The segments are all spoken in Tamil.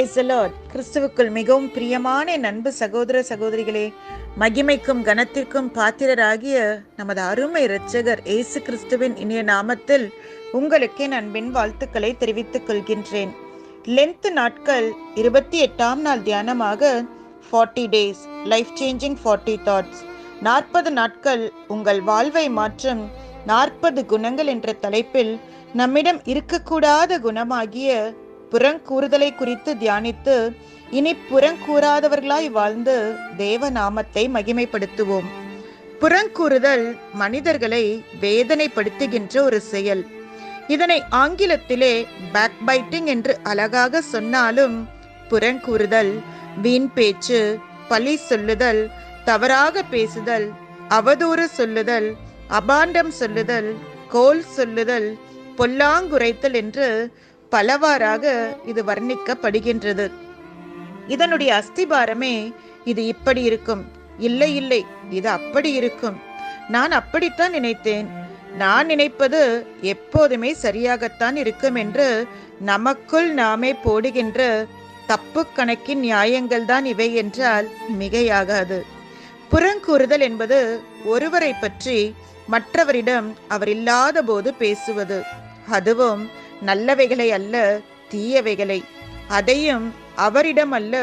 Praise the Lord. கிறிஸ்துவுக்குள் மிகவும் பிரியமான என் அன்பு சகோதர சகோதரிகளே, மகிமைக்கும் கனத்திற்கும் பாத்திரராகிய நமது அருமை இரட்சகர் இயேசு கிறிஸ்துவின் இனிய நாமத்தில் உங்களுக்கு என் அன்பின் வாழ்த்துக்களை தெரிவித்துக் கொள்கின்றேன். லென்த் நாட்கள் 28ஆம் நாள் தியானமாக 40 days லைஃப் சேஞ்சிங் 40 thoughts, 40 நாட்கள் உங்கள் வாழ்வை மாற்றும் 40 குணங்கள் என்ற தலைப்பில் நம்மிடம் இருக்கக்கூடாத குணமாகிய புறங்கூறுதலை குறித்து தியானித்து இனி புறங்கூறாதவர்களாய் வாழ்ந்து தேவ நாமத்தை மகிமைப்படுத்துவோம். புறங்கூறுதல் மனிதர்களை வேதனைப்படுத்துகின்ற ஒரு செயல். இதனை ஆங்கிலத்திலே பேக் பைட்டிங் என்று அழகாக சொன்னாலும், புறங்கூறுதல் வீண் பேச்சு, பழி சொல்லுதல், தவறாக பேசுதல், அவதூறு சொல்லுதல், அபாண்டம் சொல்லுதல், கோல் சொல்லுதல், பொல்லாங்குரைத்தல் என்று பலவாறாக இது வர்ணிக்கப்படுகின்றது. இதனுடைய அஸ்திபாரமே இது இப்படி இருக்கும், இல்லை இல்லை இது அப்படி இருக்கும், நான் அப்படித்தான் நினைத்தேன், நான் நினைப்பது எப்போதுமே சரியாகத்தான் இருக்கும் என்று நமக்குள் நாமே போடுகின்ற தப்பு கணக்கின் நியாயங்கள் தான் இவை என்றால் மிகையாகாது. புறங்கூறுதல் என்பது ஒருவரை பற்றி மற்றவரிடம் அவர் இல்லாத போது பேசுவது, அதுவும் நல்லவைகளை அல்ல தீயவைகளை, அதையும் அவரிடம் அல்ல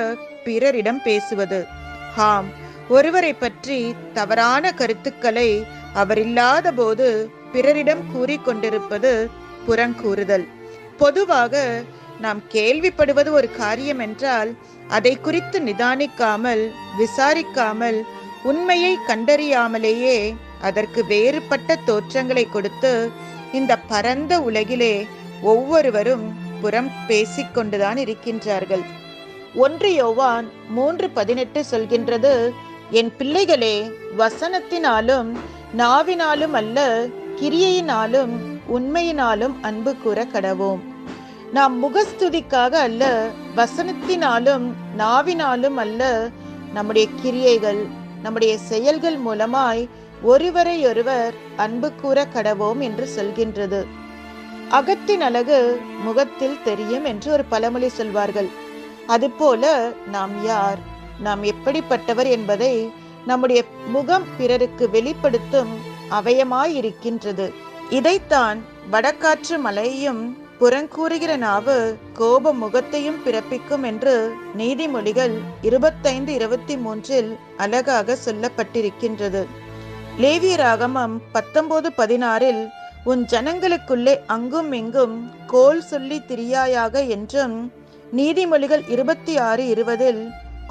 பிறரிடம் பேசுவது. ஆம், ஒருவரை பற்றி தவறான கருத்துக்களை அவர் இல்லாத போது பிறரிடம் கூறிக்கொண்டிருப்பது புறங்கூறுதல். பொதுவாக நாம் கேள்விப்படுவது ஒரு காரியம் என்றால் அதை குறித்து நிதானிக்காமல், விசாரிக்காமல், உண்மையை கண்டறியாமலேயே அதற்கு வேறுபட்ட தோற்றங்களை கொடுத்து இந்த பரந்த உலகிலே ஒவ்வொருவரும் புறம் பேசிக்கொண்டுதான் இருக்கின்றார்கள். 1 யோவான் 3:18 சொல்கின்றது, என் பிள்ளைகளே, வசனத்தினாலும் நாவினாலும் அல்ல கிரியையினாலும் உண்மையினாலும் அன்பு கூற கடவோம். நாம் முகஸ்துதிக்காக அல்ல, வசனத்தினாலும் நாவினாலும் அல்ல, நம்முடைய கிரியைகள், நம்முடைய செயல்கள் மூலமாய் ஒருவரை ஒருவர் அன்பு கூற கடவோம் என்று சொல்கின்றது. அகத்தின் அழகு முகத்தில் தெரியும் என்று ஒரு பழமொழி சொல்வார்கள். அதுபோல நாம் யார், நாம் எப்படிப்பட்டவர் என்பதை நம்முடைய முகம் பிறருக்கு வெளிப்படுத்தும் அவயமாயிருக்கின்றது. இதைத்தான் வடகாற்று மலையையும் புறங்கூறுகிற நாவு கோப முகத்தையும் பிறப்பிக்கும் என்று நீதிமொழிகள் 25:23 அழகாக சொல்லப்பட்டிருக்கின்றது. லேவியராகமம் 19:16 உன் ஜனங்களுக்குள்ளே அங்கும் இங்கும் கோல் சொல்லி திரியாயாக என்றும், நீதிமொழிகள் 26:20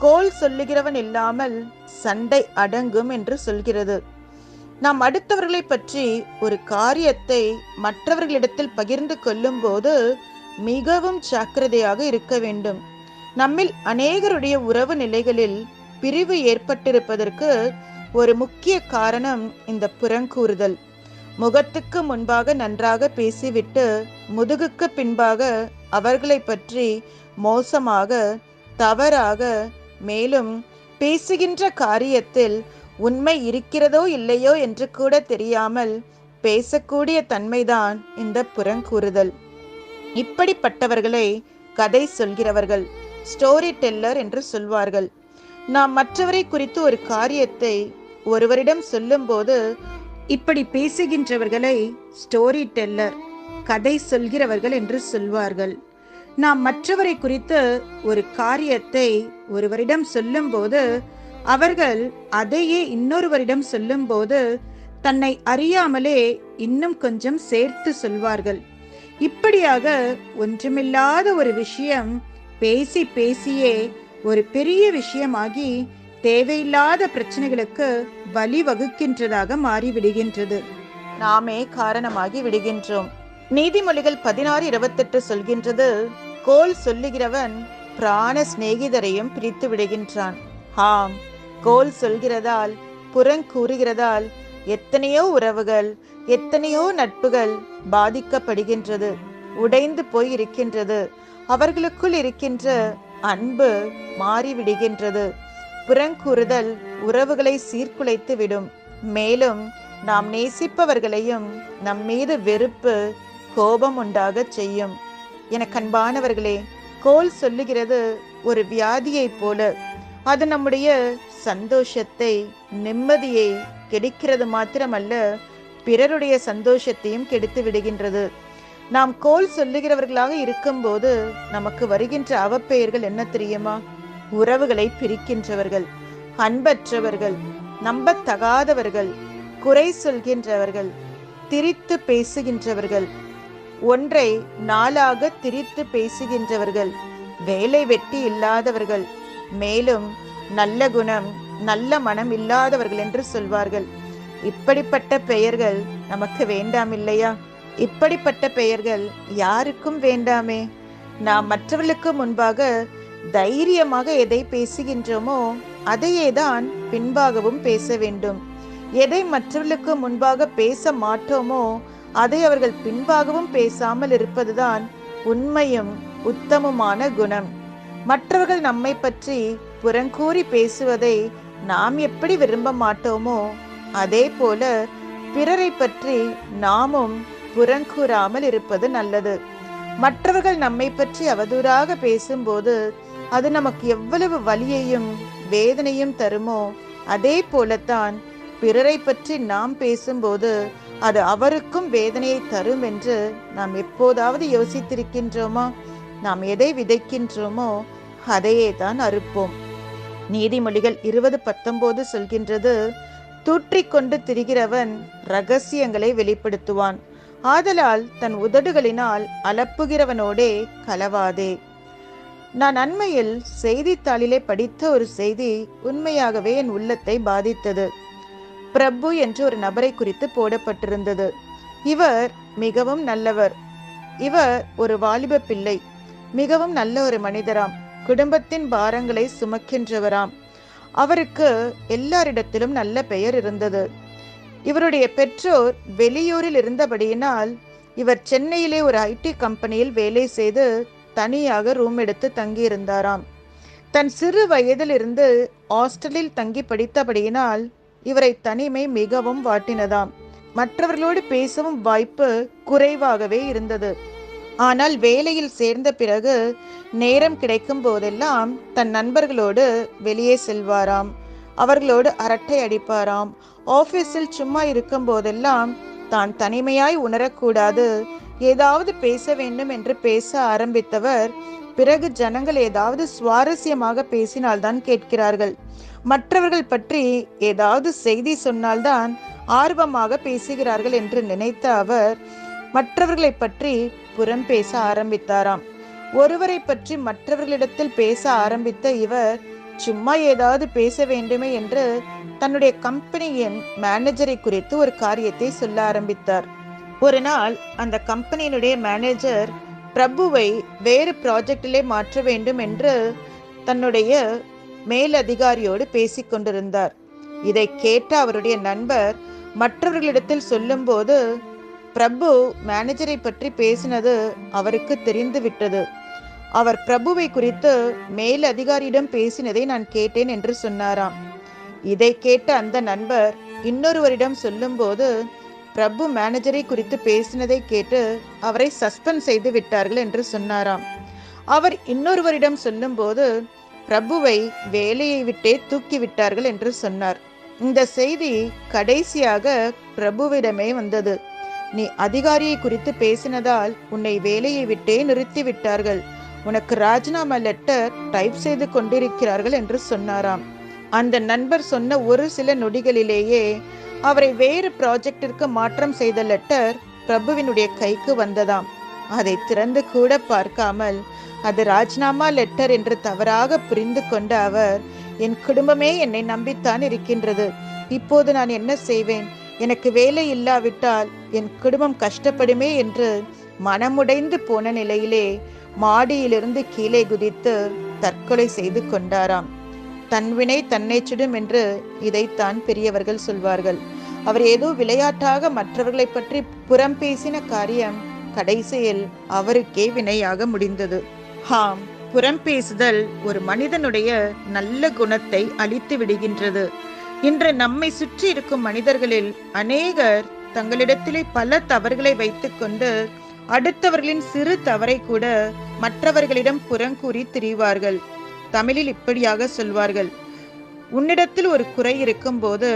கோல் சொல்லுகிறவன் இல்லாமல் சண்டை அடங்கும் என்று சொல்கிறது. நாம் அடுத்தவர்களை பற்றி ஒரு காரியத்தை மற்றவர்களிடத்தில் பகிர்ந்து கொள்ளும் போது மிகவும் ஜாக்கிரதையாக இருக்க வேண்டும். நம்மில் அநேகருடைய உறவு நிலைகளில் பிரிவு ஏற்பட்டிருப்பதற்கு ஒரு முக்கிய காரணம் இந்த புறங்கூறுதல். முகத்துக்கு முன்பாக நன்றாக பேசிவிட்டு முதுகுக்கு பின்பாக அவர்களை பற்றி மோசமாக, தவறாக, மேலும் பேசுகின்ற காரியத்தில் உண்மை இருக்கிறதோ இல்லையோ என்று கூட தெரியாமல் பேசக்கூடிய தன்மைதான் இந்த புறங்கூறுதல். இப்படிப்பட்டவர்களை கதை சொல்கிறவர்கள், ஸ்டோரி டெல்லர் என்று சொல்வார்கள். நாம் மற்றவரை குறித்து ஒரு காரியத்தை ஒருவரிடம் சொல்லும் போது இப்படி பேசுகின்றவர்களை ஸ்டோரி டெல்லர், கதை சொல்கிறவர்கள் என்று சொல்வார்கள். நாம் மற்றவரை குறித்து ஒரு காரியத்தை ஒருவரிடம் சொல்லும் போது அவர்கள் அதையே இன்னொருவரிடம் சொல்லும் போது தன்னை அறியாமலே இன்னும் கொஞ்சம் சேர்த்து சொல்வார்கள். இப்படியாக ஒன்றுமில்லாத ஒரு விஷயம் பேசி பேசியே ஒரு பெரிய விஷயமாகி தேவையில்லாத பிரச்சனைகளுக்கு வழிவகுக்கின்றதாக மாறிவிடுகின்றது. நாமே காரணமாகி விடுகின்றோம். நீதிமொழிகள் 16:28 சொல்கின்றது, கோல் சொல்லுகிறவன் பிராண சிநேகிதரையும் பிரித்து விடுகின்றான். ஆம், கோல் சொல்கிறதால், புறங்கூறுகிறதால் எத்தனையோ உறவுகள், எத்தனையோ நட்புகள் பாதிக்கப்படுகின்றது, உடைந்து போய் இருக்கின்றது. அவர்களுக்குள் இருக்கின்ற அன்பு மாறிவிடுகின்றது. புறங்கூறுதல் உறவுகளை சீர்குலைத்து விடும். மேலும் நாம் நேசிப்பவர்களையும் நம் மீது வெறுப்பு, கோபம் உண்டாக செய்யும். என கண்பானவர்களே, கோல் சொல்லுகிறது ஒரு வியாதியைப் போல. அது நம்முடைய சந்தோஷத்தை, நிம்மதியை கெடுக்கிறது மாத்திரமல்ல, பிறருடைய சந்தோஷத்தையும் கெடுத்து விடுகின்றது. நாம் கோல் சொல்லுகிறவர்களாக இருக்கும்போது நமக்கு வருகின்ற அவப்பெயர்கள் என்ன தெரியுமா? உறவுகளை பிரிக்கின்றவர்கள், அன்பற்றவர்கள், நம்பத்தகாதவர்கள், குறை சொல்கின்றவர்கள், திரித்து பேசுகின்றவர்கள், ஒன்றை நாளாக திரித்து பேசுகின்றவர்கள், வேலை வெட்டி இல்லாதவர்கள், மேலும் நல்ல குணம், நல்ல மனம் இல்லாதவர்கள் என்று சொல்வார்கள். இப்படிப்பட்ட பெயர்கள் நமக்கு வேண்டாம் இல்லையா? இப்படிப்பட்ட பெயர்கள் யாருக்கும் வேண்டாமே. நாம் மற்றவர்களுக்கு முன்பாக தைரியமாக எதை பேசுகின்றோமோ அதையே தான் பின்பாகவும் பேச வேண்டும். எதை மற்றவர்களுக்கு முன்பாக பேச மாட்டோமோ அதை அவர்கள் பின்பாகவும் பேசாமல் இருப்பதுதான் உண்மையும் உத்தமமான குணம். மற்றவர்கள் நம்மை பற்றி புறங்கூறி பேசுவதை நாம் எப்படி விரும்ப மாட்டோமோ அதே போல பிறரை பற்றி நாமும் புறங்கூறாமல் இருப்பது நல்லது. மற்றவர்கள் நம்மை பற்றி அவதூறாக பேசும்போது அது நமக்கு எவ்வளவு வலியையும் வேதனையும் தருமோ அதே போலத்தான் பிறரை பற்றி நாம் பேசும்போது அது அவருக்கும் வேதனையை தரும் என்று நாம் எப்போதாவது யோசித்திருக்கின்றோமா? நாம் எதை விதைக்கின்றோமோ அதையே தான் அறுப்போம். நீதிமொழிகள் 20:19 சொல்கின்றது, தூற்றிக்கொண்டு திரிகிறவன் இரகசியங்களை வெளிப்படுத்துவான், ஆதலால் தன் உதடுகளினால் அலப்புகிறவனோடே கலவாதே. நான் அண்மையில் செய்தித்தாளிலே படித்த ஒரு செய்தி உண்மையாகவே என் உள்ளத்தை பாதித்தது. பிரபு என்று ஒரு நபரை குறித்து போடப்பட்டிருந்தது. இவர் மிகவும் நல்லவர். இவர் ஒரு வாலிப பிள்ளை, மிகவும் நல்ல ஒரு மனிதராம், குடும்பத்தின் பாரங்களை சுமக்கின்றவராம். அவருக்கு எல்லாரிடத்திலும் நல்ல பெயர் இருந்தது. இவருடைய பெற்றோர் வெளியூரில் இருந்தபடியினால் இவர் சென்னையிலே ஒரு ஐடி கம்பெனியில் வேலை செய்து தனியாக ரூம் எடுத்து தங்கியிருந்தாராம். தன் சிறு வயதிலிருந்து ஹாஸ்டலில் தங்கி படித்தபடியினால் இவரை தனிமை மிகவும் வாட்டினதாம். மற்றவர்களோடு பேசவும் வாய்ப்பு குறைவாகவே இருந்தது. ஆனால் வேலையில் சேர்ந்த பிறகு நேரம் கிடைக்கும் போதெல்லாம் தன் நண்பர்களோடு வெளியே செல்வாராம், அவர்களோடு அரட்டை அடிப்பாராம். ஆபீஸில் சும்மா இருக்கும் போதெல்லாம் தான் தனிமையாய் உணரக்கூடாது, ஏதாவது பேச வேண்டும் என்று பேச ஆரம்பித்தவர் பிறகு ஜனங்கள் ஏதாவது சுவாரஸ்யமாக பேசினால்தான் கேட்கிறார்கள், மற்றவர்கள் பற்றி ஏதாவது செய்தி சொன்னால்தான் ஆர்வமாக பேசுகிறார்கள் என்று நினைத்த அவர் மற்றவர்களை பற்றி புறம் பேச ஆரம்பித்தாராம். ஒருவரை பற்றி மற்றவர்களிடத்தில் பேச ஆரம்பித்த இவர் சும்மா ஏதாவது பேச வேண்டுமே என்று தன்னுடைய கம்பெனியின் மேனேஜரை குறித்து ஒரு காரியத்தை சொல்ல ஆரம்பித்தார். ஒரு நாள் அந்த கம்பெனியினுடைய மேனேஜர் பிரபுவை வேறு ப்ராஜெக்டிலே மாற்ற வேண்டும் என்று தன்னுடைய மேலதிகாரியோடு பேசிக் கொண்டிருந்தார். இதை கேட்ட அவருடைய நண்பர் மற்றவர்களிடத்தில் சொல்லும் போது பிரபு மேனேஜரை பற்றி பேசினது அவருக்கு தெரிந்து விட்டது. அவர் பிரபுவை குறித்து மேல் அதிகாரியிடம் பேசினதை நான் கேட்டேன் என்று சொன்னாராம். இதை கேட்ட அந்த நண்பர் இன்னொருவரிடம் சொல்லும் போது பிரபு மேனேஜரை குறித்து பேசினதை கேட்டு அவரை சஸ்பெண்ட் செய்து விட்டார்கள் என்று சொன்னாராம். அவர் இன்னொருவரிடம் சொல்லும் போது பிரபுவை வேலையை விட்டே தூக்கிவிட்டார்கள் என்று சொன்னார். இந்த செய்தி கடைசியாக பிரபுவிடமே வந்தது. நீ அதிகாரியை குறித்து பேசினதால் உன்னை வேலையை விட்டே நிறுத்தி விட்டார்கள், உனக்கு ராஜினாமா லெட்டர் டைப் செய்து கொண்டிருக்கிறார்கள் என்று சொன்னாராம். அந்த நண்பர் சொன்ன ஒரு சில நொடிகளிலேயே அவரை வேறு ப்ராஜெக்டிற்கு மாற்றம் செய்த லெட்டர் பிரபுவினுடைய கைக்கு வந்ததாம். அதை திறந்து கூட பார்க்காமல் அது ராஜினாமா லெட்டர் என்று தவறாக புரிந்து கொண்ட அவர், என் குடும்பமே என்னை நம்பித்தான் இருக்கின்றது, இப்போது நான் என்ன செய்வேன், எனக்கு வேலை இல்லாவிட்டால் என் குடும்பம் கஷ்டப்படுமே என்று மனமுடைந்து போன நிலையிலே மாடியிலிருந்து கீழே குதித்து தற்கொலை செய்து கொண்டாராம். தன்வினை தன்னை சுடும் என்று இதைத்தான் பெரியவர்கள் சொல்வார்கள். அவர் ஏதோ விளையாட்டாக மற்றவர்களை பற்றி புறம் பேசின காரியம் கடைசியில் அவருக்கே வினையாக முடிந்தது. ஆம், புறம் பேசுதல் ஒரு மனிதனுடைய நல்ல குணத்தை அழித்து விடுகின்றது. இன்று நம்மை சுற்றி இருக்கும் மனிதர்களில் அநேகர் தங்களிடத்திலே பல தவறுகளை வைத்துக்கொண்டு அடுத்தவர்களின் சிறு தவறை கூட மற்றவர்களிடம் புறங்கூறி திரிவார்கள். தமிழில் இப்படியாக சொல்வார்கள், உன்னிடத்தில் ஒரு குறை இருக்கும் போது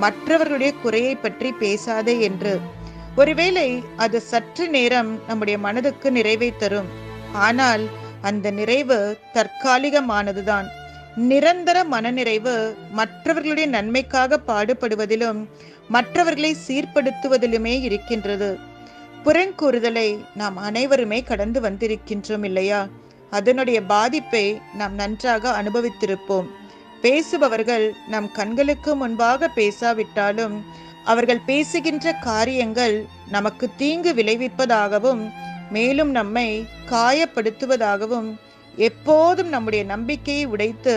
மற்றவர்களுடைய குறையை பற்றி பேசாதே என்று. ஒருவேளை அது சற்று நேரம் நம்முடைய மனதுக்கு நிறைவை தரும். ஆனால் அந்த நிறைவு தற்காலிகமானதுதான். நிரந்தர மனநிறைவு மற்றவர்களுடைய நன்மைக்காக பாடுபடுவதிலும் மற்றவர்களை சீர்படுத்துவதிலுமே இருக்கின்றது. புறங்கூறுதலை நாம் அனைவருமே கடந்து வந்திருக்கின்றோம் இல்லையா? அதனுடைய பாதிப்பை நாம் நன்றாக அனுபவித்திருப்போம். பேசுபவர்கள் நம் கண்களுக்கு முன்பாக பேசாவிட்டாலும் அவர்கள் பேசுகின்ற காரியங்கள் நமக்கு தீங்கு விளைவிப்பதாகவும் மேலும் நம்மை காயப்படுத்துவதாகவும் எப்போதும் நம்முடைய நம்பிக்கையை உடைத்து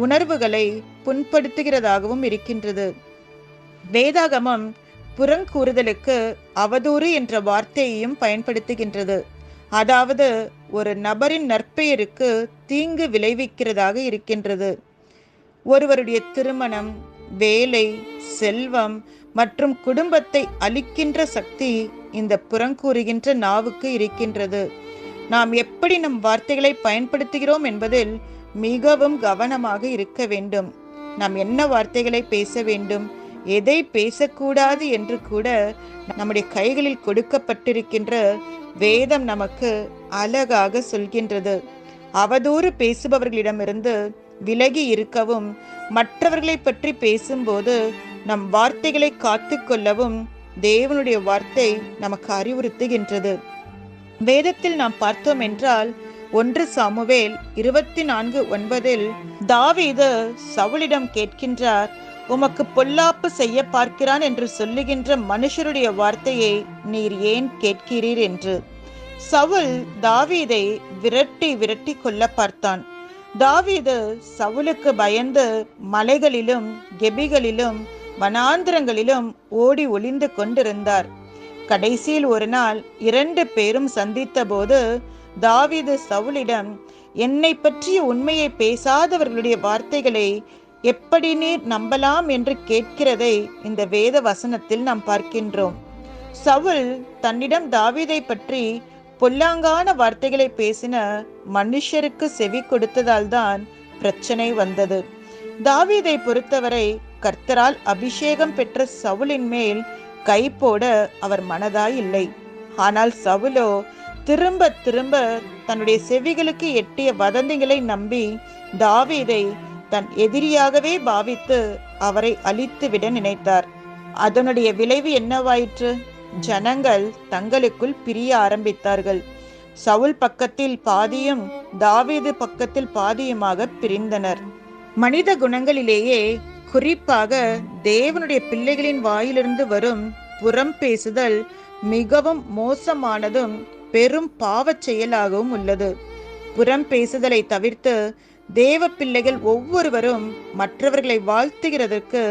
உணர்வுகளை புண்படுத்துகிறதாகவும் இருக்கின்றது. வேதாகமம் புறங்கூறுதலுக்கு அவதூறு என்ற வார்த்தையையும் பயன்படுத்துகின்றது. அதாவது ஒரு நபரின் நற்பெயருக்கு தீங்கு விளைவிக்கிறதாக இருக்கின்றது. ஒருவருடைய திருமணம், வேலை, செல்வம் மற்றும் குடும்பத்தை அழிக்கின்ற சக்தி இந்த புறங்கூறுகின்ற நாவுக்கு இருக்கின்றது. நாம் எப்படி நம் வார்த்தைகளை பயன்படுத்துகிறோம் என்பதில் மிகவும் கவனமாக இருக்க வேண்டும். நாம் என்ன வார்த்தைகளை பேச வேண்டும், எதை பேசக்கூடாது என்று கூட நம்முடைய கைகளில் கொடுக்கப்பட்டிருக்கின்ற வேதம் நமக்கு அழகாக சொல்கின்றது. அவதூறு பேசுபவர்களிடமிருந்து விலகி இருக்கவும், மற்றவர்களை பற்றி பேசும்போது நம் வார்த்தைகளை காத்து கொள்ளவும் தேவனுடைய வார்த்தை நமக்கு அறிவுறுத்துகின்றது. வேதத்தில் நாம் பார்த்தோம் என்றால் 1 சாமுவேல் 24:9 தாவீது சவுலிடம் கேட்கின்றார், உமக்கு பொல்லாப்பு செய்ய பார்க்கிறான் என்று சொல்லுகின்ற மனுஷருடைய வார்த்தையை நீர் ஏன் கேட்கிறீர் என்று. சவுல் தாவீதை விரட்டி விரட்டி கொல்ல பார்த்தான். தாவீது சவுலுக்கு பயந்து மலைகளிலும் கெபிகளிலும் வனாந்திரங்களிலும் ஓடி ஒளிந்து கொண்டிருந்தார். கடைசியில் ஒரு நாள் 2 பேரும் சந்தித்த போது தாவீது சவுலிடம், என்னை பற்றிய உண்மையை பேசாதவர்களுடைய வார்த்தைகளை எப்படி நீர் நம்பலாம் என்று கேட்கிறதை இந்த வேத வசனத்தில் நாம் பார்க்கின்றோம். சவுல் தன்னிடம் தாவீதை பற்றி பொல்லாங்கான வார்த்தைகளை பேசின மனுஷருக்கு செவி கொடுத்ததால் தான் பிரச்சனை வந்தது. தாவீதை பொறுத்தவரை கர்த்தரால் அபிஷேகம் பெற்ற சவுலின் மேல் கை போட அவர் மனதாய் இல்லை. ஆனால் சவுலோ திரும்ப திரும்ப தன்னுடைய செவிகளுக்கு எட்டிய வதந்திகளை நம்பி தாவீதை தன் எதிரியாகவே பாவித்து அவரை அழித்து விட நினைத்தார். அதனுடைய விளைவு என்னவாயிற்று? ஜனங்கள் தங்களுக்குள் பிரிய ஆரம்பித்தார்கள். சவுல் பக்கத்தில் பாதியும் தாவீது பக்கத்தில் பாதியுமாக பிரிந்தனர். மனித குணங்களிலேயே குறிப்பாக தேவனுடைய பிள்ளைகளின் வாயிலிருந்து வரும் புறம் பேசுதல் மிகவும் மோசமானதும் பெரும் பாவச் செயலாகவும் உள்ளது. புறம் பேசுதலை தவிர்த்து தேவ பிள்ளைகள் ஒவ்வொருவரும் மற்றவர்களை வாழ்த்துகிறதற்கு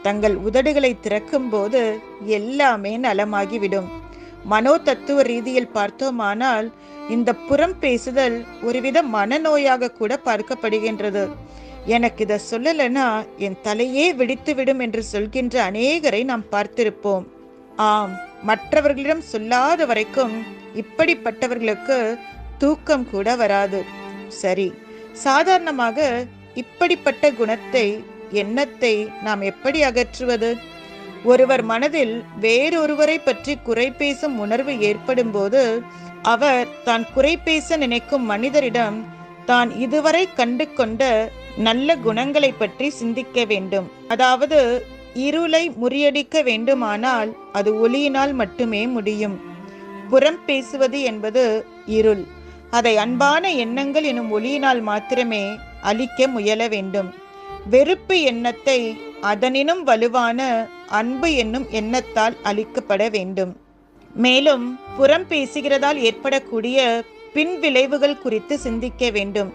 தங்கள் உதடுகளை திறக்கும் போது எல்லாமே நலமாகிவிடும். மனோ தத்துவ ரீதியில் பார்த்தோமானால் இந்த புறம் பேசுதல் ஒருவித மனநோயாக கூட பார்க்கப்படுகின்றது. எனக்கு இதை சொல்லலைன்னா என் தலையே வெடித்து விடும் என்று சொல்கின்ற அநேகரை நாம் பார்த்திருப்போம். ஆம், மற்றவர்களிடம் சொல்லாத வரைக்கும் இப்படிப்பட்டவர்களுக்கு தூக்கம் கூட வராது. சரி, சாதாரணமாக இப்படிப்பட்ட குணத்தை, எண்ணத்தை நாம் எப்படி அகற்றுவது? ஒருவர் மனதில் வேறொருவரை பற்றி குறை பேசும் உணர்வு ஏற்படும் போது அவர் தான் குறை பேச நினைக்கும் மனிதரிடம் தான் இதுவரை கண்டு கொண்ட நல்ல குணங்களை பற்றி சிந்திக்க வேண்டும். அதாவது இருளை முறியடிக்க வேண்டுமானால் அது ஒளியினால் மட்டுமே முடியும். புறம் பேசுவது என்பது இருள். அதை அன்பான எண்ணங்கள் எனும் ஒளியினால் மாத்திரமே அழிக்க முயல வேண்டும். வெறுப்பு எண்ணத்தை அதனினும் வலுவான அன்பு என்னும் எண்ணத்தால் அழிக்கப்பட வேண்டும். மேலும் புறம் பேசுகிறதால் ஏற்படக்கூடிய பின் விளைவுகள் குறித்து சிந்திக்க வேண்டும்.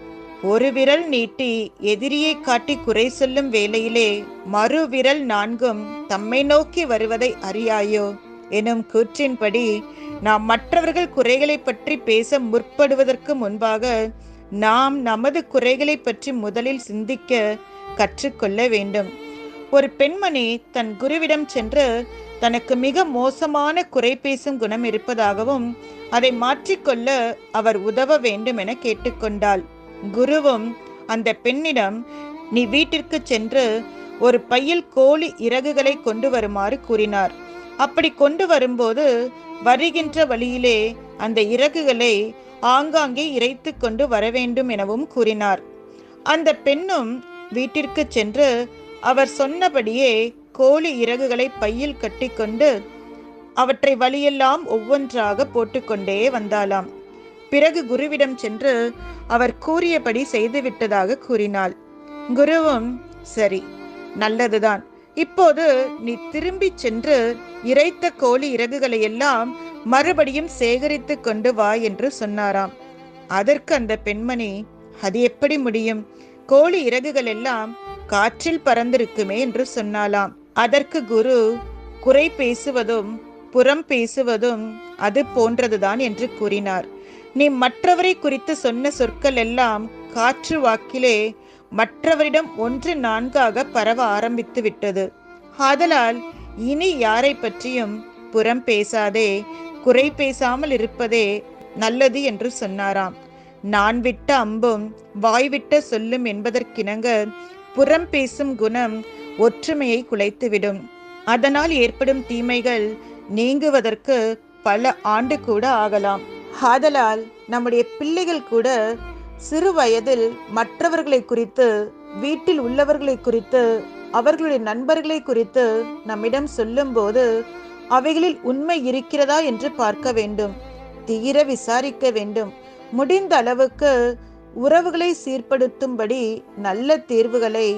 ஒரு விரல் நீட்டி எதிரியை காட்டி குறை சொல்லும் வேளையிலே மறு விரல் 4 தம்மை நோக்கி வருவதை அறியாயோ எனும் கூற்றின்படி நாம் மற்றவர்கள் குறைகளை பற்றி பேச முற்படுவதற்கு முன்பாக நாம் நமது குறைகளை பற்றி முதலில் சிந்திக்க கற்றுக்கொள்ள வேண்டும். ஒரு பெண்மணி தன் குருவிடம் சென்று தனக்கு மிக மோசமான குறை பேசும் குணம் இருப்பதாகவும் அதை மாற்றிக்கொள்ள அவர் உதவ வேண்டும் என கேட்டுக்கொண்டாள். குருவும் அந்த பெண்ணிடம், நீ வீட்டிற்கு சென்று ஒரு பையில் கோழி இறகுகளை கொண்டு வருமாறு கூறினார். அப்படி கொண்டு வரும்போது வருகின்ற வழியிலே அந்த இறகுகளை ஆங்காங்கே இறைத்து கொண்டு வர வேண்டும் எனவும் கூறினார். அந்த பெண்ணும் வீட்டிற்கு சென்று அவர் சொன்னபடியே கோழி இறகுகளை பையில் கட்டிக்கொண்டு அவற்றை வழியெல்லாம் ஒவ்வொன்றாக போட்டுக்கொண்டே வந்தாளாம். பிறகு குருவிடம் சென்று அவர் கூறியபடி செய்துவிட்டதாக கூறினாள். குருவும், சரி, நல்லதுதான், இப்போது நீ திரும்பி சென்று இறைத்த கோழி இறகுகளை எல்லாம் மறுபடியும் சேகரித்து கொண்டு வா என்று சொன்னாராம். அதற்கு அந்த பெண்மணி, அது எப்படி முடியும்? கோழி இறகுகள் எல்லாம் காற்றில் பறந்திருக்குமே என்று சொன்னாலாம். அதற்கு குரு, குறை பேசுவதும் புறம் பேசுவதும் அது போன்றதுதான் என்று கூறினார். நீ மற்றவரை குறித்து சொன்ன சொற்கள் எல்லாம் காற்று வாக்கிலே மற்றவரிடம் 1/4 பரவ ஆரம்பித்து விட்டது. ஆதலால் இனி யாரை பற்றியும் புறம் பேசாதே, குறை பேசாமல் இருப்பதே நல்லது என்று சொன்னாராம். நான் விட்ட அம்பும் வாய்விட்ட சொல்லும் என்பதற்கிணங்க புறம் பேசும் குணம் ஒற்றுமையை குலைத்துவிடும். அதனால் ஏற்படும் தீமைகள் நீங்குவதற்கு பல ஆண்டு கூட ஆகலாம். ஆதலால் நம்முடைய பிள்ளைகள் கூட சிறு வயதில் மற்றவர்களை குறித்து, வீட்டில் உள்ளவர்களை குறித்து, அவர்களுடைய நண்பர்களை குறித்து நம்மிடம் சொல்லும் போது அவைகளில் உண்மை இருக்கிறதா என்று பார்க்க வேண்டும், தீர விசாரிக்க வேண்டும். முடிந்த அளவுக்கு உறவுகளை சீர்படுத்தும்படி நல்ல தீர்வுகளை,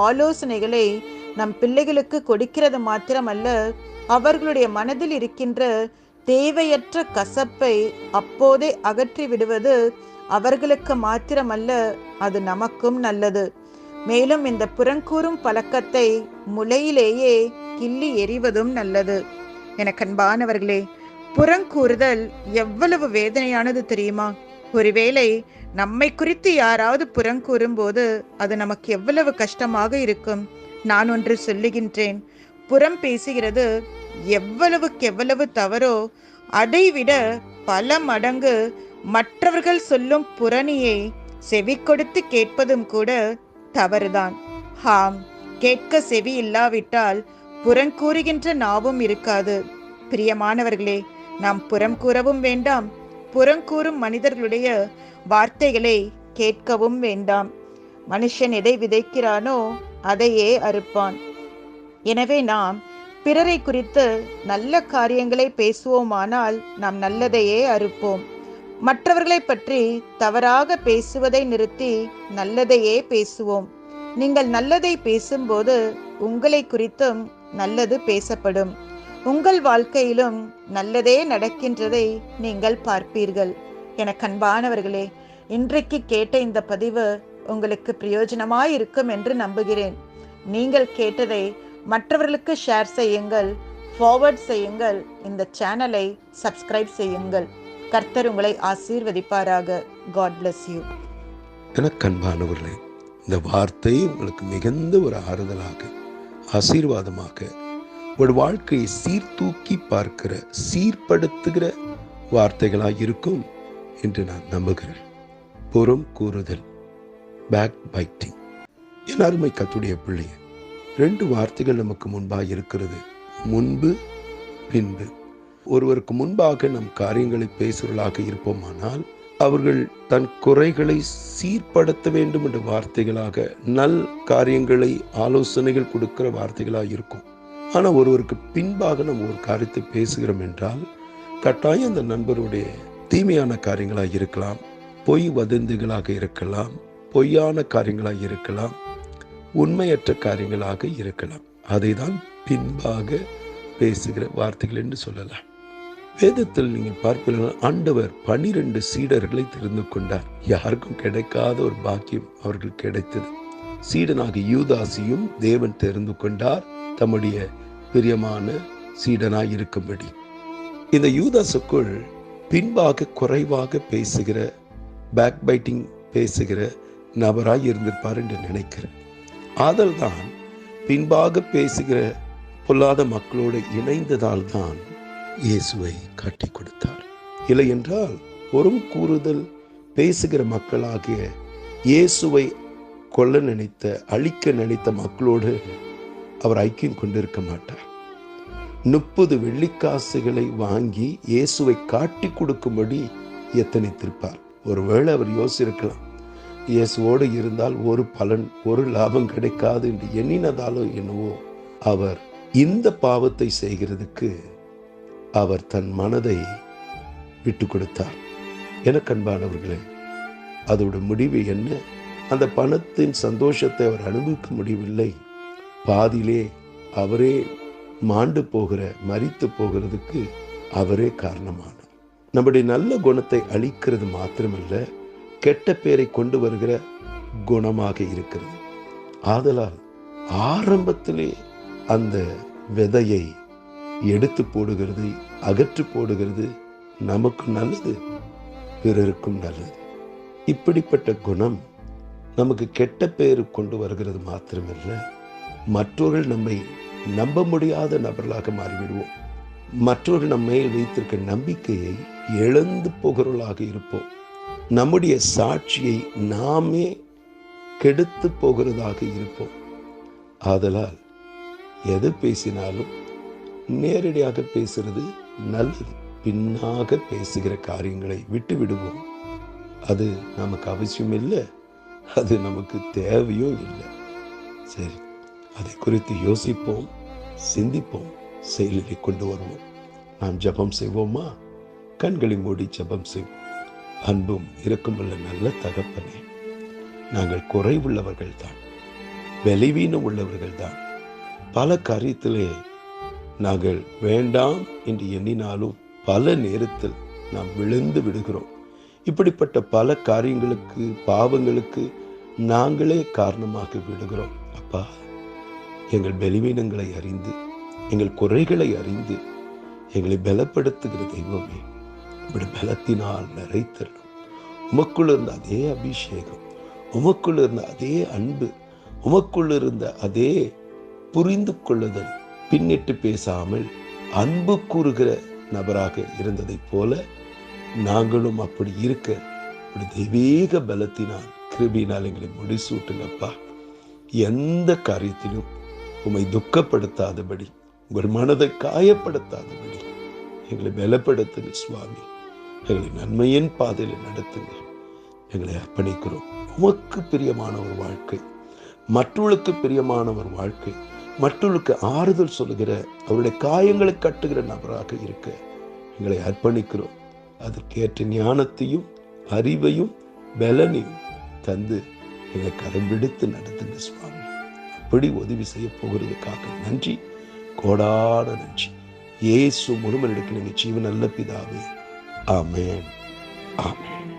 ஆலோசனைகளை நம் பிள்ளைகளுக்கு கொடுக்கிறது மாத்திரமல்ல, அவர்களுடைய மனதில் இருக்கின்ற தேவையற்ற கசப்பை அப்போதே அகற்றி விடுவது அவர்களுக்கு மாத்திரமல்ல, அது நமக்கும் நல்லது. மேலும் இந்த புறங்கூறும் பழக்கத்தை முளையிலேயே கிள்ளி எறிவதும் நல்லது. எனக்கு அன்பானவர்களே, புறங்கூறுதல் எவ்வளவு வேதனையானது தெரியுமா? ஒருவேளை நம்மை குறித்து யாராவது புறங்கூறும் போது அது நமக்கு எவ்வளவு கஷ்டமாக இருக்கும். நான் ஒன்று சொல்லுகின்றேன், புறம் பேசுகிறது எவ்வளவு தவறோ அதைவிட பல மடங்கு மற்றவர்கள் சொல்லும் புறணியை செவி கொடுத்து கேட்பதும் கூட தவறுதான். ஆம், கேட்க செவி இல்லாவிட்டால் புறங்கூறுகின்ற நாவும் இருக்காது. பிரியமானவர்களே, நாம் புறம் கூறவும் வேண்டாம், புறங்கூறும் மனிதர்களுடைய வார்த்தைகளை கேட்கவும் வேண்டாம். மனுஷன் எதை விதைக்கிறானோ அதையே அறுப்பான். எனவே நாம் பிறரை குறித்து நல்ல காரியங்களை பேசுவோமானால் நாம் நல்லதையே அறுப்போம். மற்றவர்களை பற்றி தவறாக பேசுவதை நிறுத்தி நல்லதையே பேசுவோம். நீங்கள் நல்லதை பேசும்போது உங்களை குறித்தும் நல்லது பேசப்படும். உங்கள் வாழ்க்கையிலும் நல்லதே நடக்கின்றதை நீங்கள் பார்ப்பீர்கள். எனக்கு அன்பானவர்களே, இன்றைக்கு கேட்ட இந்த பதிவு உங்களுக்கு பிரயோஜனமாயிருக்கும் என்று நம்புகிறேன். நீங்கள் கேட்டதை மற்றவர்களுக்கு ஷேர் செய்யுங்கள், ஃபார்வர்ட் செய்யுங்கள், இந்த சேனலை சப்ஸ்கிரைப் செய்யுங்கள். கர்த்தர் உங்களை ஆசீர்வதிப்பாராக. God bless you. எனக்கு அன்பானவர்களே, இந்த வார்த்தை உங்களுக்கு மிகுந்த ஒரு ஆறுதலாக, ஆசீர்வாதமாக, ஒரு வாழ்க்கையை சீர்தூக்கி பார்க்கிற, சீர்படுத்துகிற வார்த்தைகளாக இருக்கும் என்று நான் நம்புகிறேன். புறம் கூறுதல், பேக் பைட்டிங். என் அருமை கர்த்தருடைய பிள்ளையே, 2 வார்த்தைகள் நமக்கு முன்பாக இருக்கிறது, முன்பு பின்பு. ஒருவருக்கு முன்பாக நம் காரியங்களை பேசுவர்களாக இருப்போமானால் அவர்கள் தன் குறைகளை சீர்படுத்த வேண்டும் என்ற வார்த்தைகளாக, நல் காரியங்களை, ஆலோசனைகள் கொடுக்கிற வார்த்தைகளாக இருக்கும். ஆனால் ஒருவருக்கு பின்பாக நம்ம ஒரு காரியத்தை பேசுகிறோம் என்றால் கட்டாயம் அந்த நண்பருடைய தீமையான காரியங்களாக இருக்கலாம், பொய் வதந்திகளாக இருக்கலாம், பொய்யான காரியங்களாக இருக்கலாம், உண்மையற்ற காரியங்களாக இருக்கலாம். அதை தான் பின்பாக பேசுகிற வார்த்தைகள் என்று சொல்லலாம். வேதத்தில் நீங்கள் பார்ப்பீர்கள், ஆண்டவர் 12 சீடர்களை தெரிந்து கொண்டார். யாருக்கும் கிடைக்காத ஒரு பாக்கியம் அவர்கள் கிடைத்தது. சீடனாக யூதாசையும் தேவன் தெரிந்து கொண்டார், தம்முடைய பிரியமான சீடனாய் இருக்கும்படி. இந்த யூதாசுக்குள் பின்பாக குறைவாக பேசுகிற, பேக் பைட்டிங் பேசுகிற நபராய் இருந்திருப்பார் என்று நினைக்கிறேன். ஆதல் தான் பின்பாக பேசுகிற பொல்லாத மக்களோடு இணைந்ததால் தான் இயேசுவை காட்டி கொடுத்தார். இல்லை என்றால் புறம் கூறுதல் பேசுகிற மக்களாகிய இயேசுவை கொல்ல நினைத்த, அழிக்க நினைத்த மக்களோடு அவர் ஐக்கியம் கொண்டிருக்க மாட்டார். 30 வெள்ளிக்காசுகளை வாங்கி இயேசுவை காட்டி கொடுக்கும்படி எத்தனைத்திருப்பார். ஒருவேளை அவர் யோசிச்சிருக்கலாம், இயேசுவோடு இருந்தால் ஒரு பலன், ஒரு லாபம் கிடைக்காது என்று எண்ணினதாலோ என்னவோ அவர் இந்த பாவத்தை செய்கிறதுக்கு அவர் தன் மனதை விட்டு கொடுத்தார். எனக்கு அன்பானவர்களே, அதோட முடிவு என்ன? அந்த பணத்தின் சந்தோஷத்தை அவர் அனுபவிக்க முடியவில்லை. பாதியிலே அவரே மாண்டு போகிற, மரித்து போகிறதுக்கு அவரே காரணமானார். நம்முடைய நல்ல குணத்தை அழிக்கிறது மாத்திரமல்ல, கெட்ட பேரை கொண்டு வருகிற குணமாக இருக்கிறது. ஆதலால் ஆரம்பத்திலே அந்த விதையை எடுத்து போடுகிறது, அகற்று போடுகிறது நமக்கு நல்லது, பிறருக்கும் நல்லது. இப்படிப்பட்ட குணம் நமக்கு கெட்ட பேர் கொண்டு வருகிறது மாத்திரமல்ல, மற்றவர்கள் நம்மை நம்ப முடியாத நபர்களாக மாறிவிடுவோம். மற்றவர்கள் நம்ம மேல் வைத்திருக்க நம்பிக்கையை இழந்து போகிறவர்களாக இருப்போம். நம்முடைய சாட்சியை நாமே கெடுத்து போகிறதாக இருப்போம். ஆதலால் எது பேசினாலும் நேரடியாக பேசுறது நல்லது. பின்னாக பேசுகிற காரியங்களை விட்டு விடுவோம். அது நமக்கு அவசியம் இல்லை, அது நமக்கு தேவையும் இல்லை. சரி, அதை குறித்து யோசிப்போம், சிந்திப்போம், செயலிலே கொண்டு வருவோம். நாம் ஜெபம் செய்வோமா? கண்களை மூடி ஜெபம் செய்வோம். அன்பும் இரக்கமுள்ள நல்ல தகப்பனே, நாங்கள் குறைவுள்ளவர்கள் தான், பலவீனம் உள்ளவர்கள் தான். பல காரியத்திலே நாங்கள் வேண்டாம் என்று எண்ணினாலும் பல நேரத்தில் நாம் விழுந்து விடுகிறோம். இப்படிப்பட்ட பல காரியங்களுக்கு, பாவங்களுக்கு நாங்களே காரணமாக விடுகிறோம். அப்பா, எங்கள் பலவீனங்களை அறிந்து, எங்கள் குறைகளை அறிந்து எங்களை பலப்படுத்துகிற தெய்வமே, இப்படி பலத்தினால் நிறைத்தரணும். உமக்குள்ள இருந்த அதே அபிஷேகம், உமக்குள்ள இருந்த அதே அன்பு, உமக்குள்ள இருந்த அதே புரிந்து கொள்ளுதல், பின்னிட்டு பேசாமல் அன்பு கூறுகிற நபராக இருந்ததைப் போல நாங்களும் அப்படி இருக்க அப்படி தெய்வீக பலத்தினால், கிருபையினால் எங்களை முடிசூட்டுங்கப்பா. எந்த காரியத்திலும் உம்மை துக்கப்படுத்தாதபடி, உங்கள் மனதை காயப்படுத்தாதபடி எங்களை பலப்படுத்துங்க சுவாமி. எங்களை நன்மையின் பாதையில் நடத்துங்க. எங்களை அர்ப்பணிக்கிறோம். உமக்கு பிரியமான ஒரு வாழ்க்கை, மற்றவர்களுக்கு பிரியமான ஒரு வாழ்க்கை, மற்றவர்களுக்கு ஆறுதல் சொல்லுகிற, அவருடைய காயங்களை கட்டுகிற நபராக இருக்க எங்களை அர்ப்பணிக்கிறோம். அதற்கேற்ற ஞானத்தையும் அறிவையும் பலனையும் தந்து எங்களை கரம் பிடித்து நடத்துங்க சுவாமி. அப்படி உதவி செய்ய போகிறதுக்காக நன்றி, கோடான நன்றி. இயேசு முழுமன் எடுக்க நீங்க ஜீவன் நல்ல பிதாவே. ஆமென், ஆமென்.